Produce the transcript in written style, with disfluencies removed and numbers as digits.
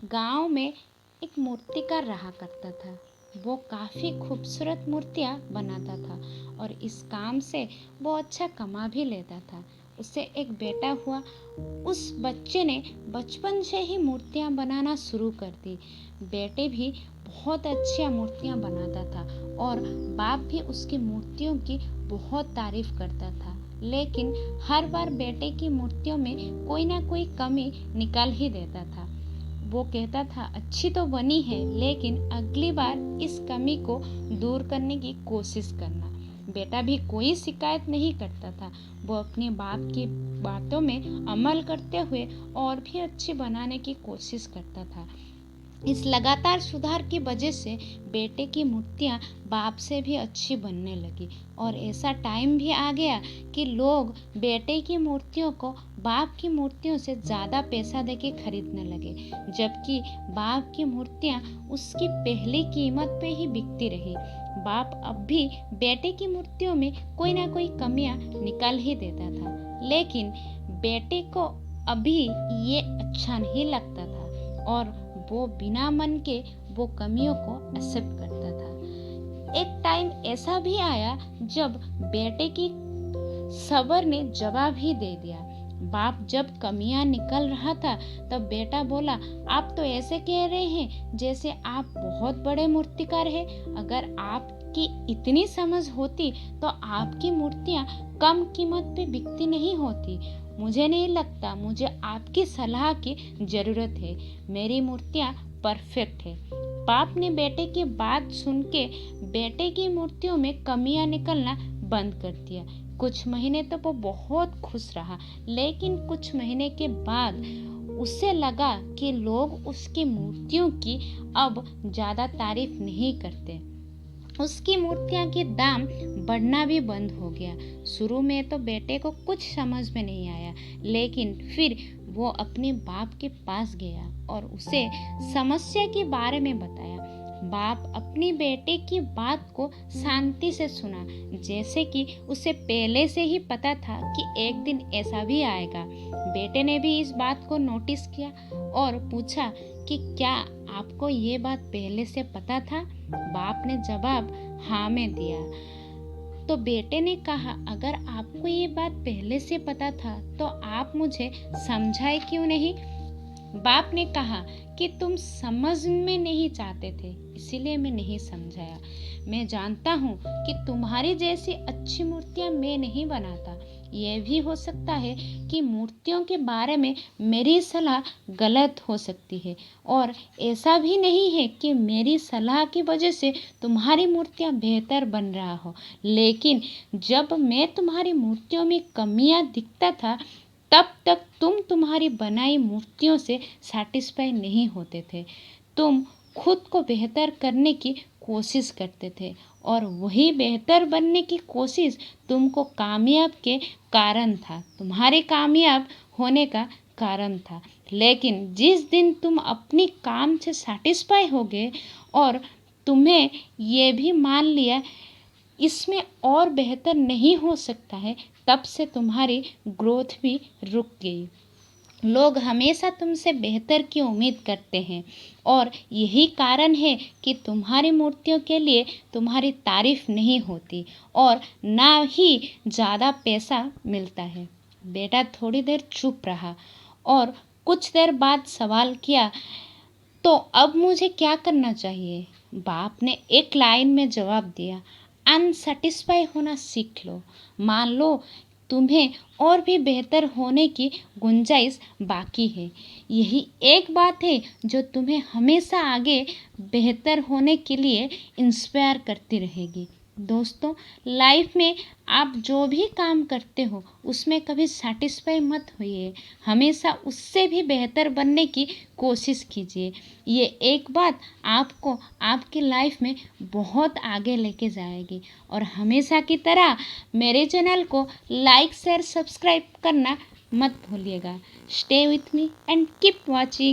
गांव में एक मूर्तिकार रहा करता था। वो काफ़ी खूबसूरत मूर्तियाँ बनाता था और इस काम से वो अच्छा कमा भी लेता था। उसे एक बेटा हुआ। उस बच्चे ने बचपन से ही मूर्तियाँ बनाना शुरू कर दी। बेटे भी बहुत अच्छी मूर्तियाँ बनाता था और बाप भी उसकी मूर्तियों की बहुत तारीफ करता था। लेकिन हर बार बेटे की मूर्तियों में कोई ना कोई कमी निकाल ही देता था। वो कहता था अच्छी तो बनी है, लेकिन अगली बार इस कमी को दूर करने की कोशिश करना। बेटा भी कोई शिकायत नहीं करता था। वो अपने बाप की बातों में अमल करते हुए और भी अच्छी बनाने की कोशिश करता था। इस लगातार सुधार की वजह से बेटे की मूर्तियाँ बाप से भी अच्छी बनने लगी और ऐसा टाइम भी आ गया कि लोग बेटे की मूर्तियों को बाप की मूर्तियों से ज़्यादा पैसा देके खरीदने लगे, जबकि बाप की मूर्तियाँ उसकी पहली कीमत पे ही बिकती रही। बाप अब भी बेटे की मूर्तियों में कोई ना कोई कमियां निकाल ही देता था, लेकिन बेटे को अभी ये अच्छा नहीं लगता था और वो बिना मन के वो कमियों को एक्सेप्ट करता था। एक टाइम ऐसा भी आया जब बेटे की सबर ने जवाब ही दे दिया। बाप जब कमियां निकल रहा था तब बेटा बोला, आप तो ऐसे कह रहे हैं जैसे आप बहुत बड़े मूर्तिकार हैं। अगर आपकी इतनी समझ होती तो आपकी मूर्तियां कम कीमत पे बिकती नहीं होती। मुझे नहीं लगता मुझे आपकी सलाह की जरूरत है। मेरी मूर्तियां परफेक्ट है। बाप ने बेटे की बात सुन के बेटे की मूर्तियों में कमियां निकलना बंद कर दिया। कुछ महीने तो वो बहुत खुश रहा, लेकिन कुछ महीने के बाद उसे लगा कि लोग उसकी मूर्तियों की अब ज़्यादा तारीफ नहीं करते। उसकी मूर्तियाँ के दाम बढ़ना भी बंद हो गया। शुरू में तो बेटे को कुछ समझ में नहीं आया, लेकिन फिर वो अपने बाप के पास गया और उसे समस्या के बारे में बताया। बाप अपनी बेटे की बात को शांति से सुना, जैसे कि उसे पहले से ही पता था कि एक दिन ऐसा भी आएगा। बेटे ने भी इस बात को नोटिस किया और पूछा कि क्या आपको ये बात पहले से पता था? बाप ने जवाब हाँ में दिया। तो बेटे ने कहा, अगर आपको ये बात पहले से पता था तो आप मुझे समझाए क्यों नहीं? बाप ने कहा कि तुम समझ में नहीं चाहते थे, इसीलिए मैं नहीं समझाया। मैं जानता हूँ कि तुम्हारी जैसी अच्छी मूर्तियाँ मैं नहीं बनाता। यह भी हो सकता है कि मूर्तियों के बारे में मेरी सलाह गलत हो सकती है और ऐसा भी नहीं है कि मेरी सलाह की वजह से तुम्हारी मूर्तियाँ बेहतर बन रहा हो। लेकिन जब मैं तुम्हारी मूर्तियों में कमियाँ दिखता था तब तक तुम तुम्हारी बनाई मूर्तियों से सैटिस्फाई नहीं होते थे। तुम खुद को बेहतर करने की कोशिश करते थे और वही बेहतर बनने की कोशिश तुमको कामयाब के कारण था, तुम्हारे कामयाब होने का कारण था। लेकिन जिस दिन तुम अपनी काम से सैटिस्फाई हो गए और तुम्हें ये भी मान लिया इसमें और बेहतर नहीं हो सकता है, तब से तुम्हारी ग्रोथ भी रुक गई। लोग हमेशा तुमसे बेहतर की उम्मीद करते हैं और यही कारण है कि तुम्हारी मूर्तियों के लिए तुम्हारी तारीफ नहीं होती और ना ही ज़्यादा पैसा मिलता है। बेटा थोड़ी देर चुप रहा और कुछ देर बाद सवाल किया, तो अब मुझे क्या करना चाहिए? बाप ने एक लाइन में जवाब दिया, अनसेटिस्फाई होना सीख लो। मान लो तुम्हें और भी बेहतर होने की गुंजाइश बाकी है। यही एक बात है जो तुम्हें हमेशा आगे बेहतर होने के लिए इंस्पायर करती रहेगी। दोस्तों, लाइफ में आप जो भी काम करते हो उसमें कभी सेटिस्फाई मत होइए, हमेशा उससे भी बेहतर बनने की कोशिश कीजिए। ये एक बात आपको आपकी लाइफ में बहुत आगे लेके जाएगी। और हमेशा की तरह मेरे चैनल को लाइक शेयर सब्सक्राइब करना मत भूलिएगा। Stay with me and keep watching.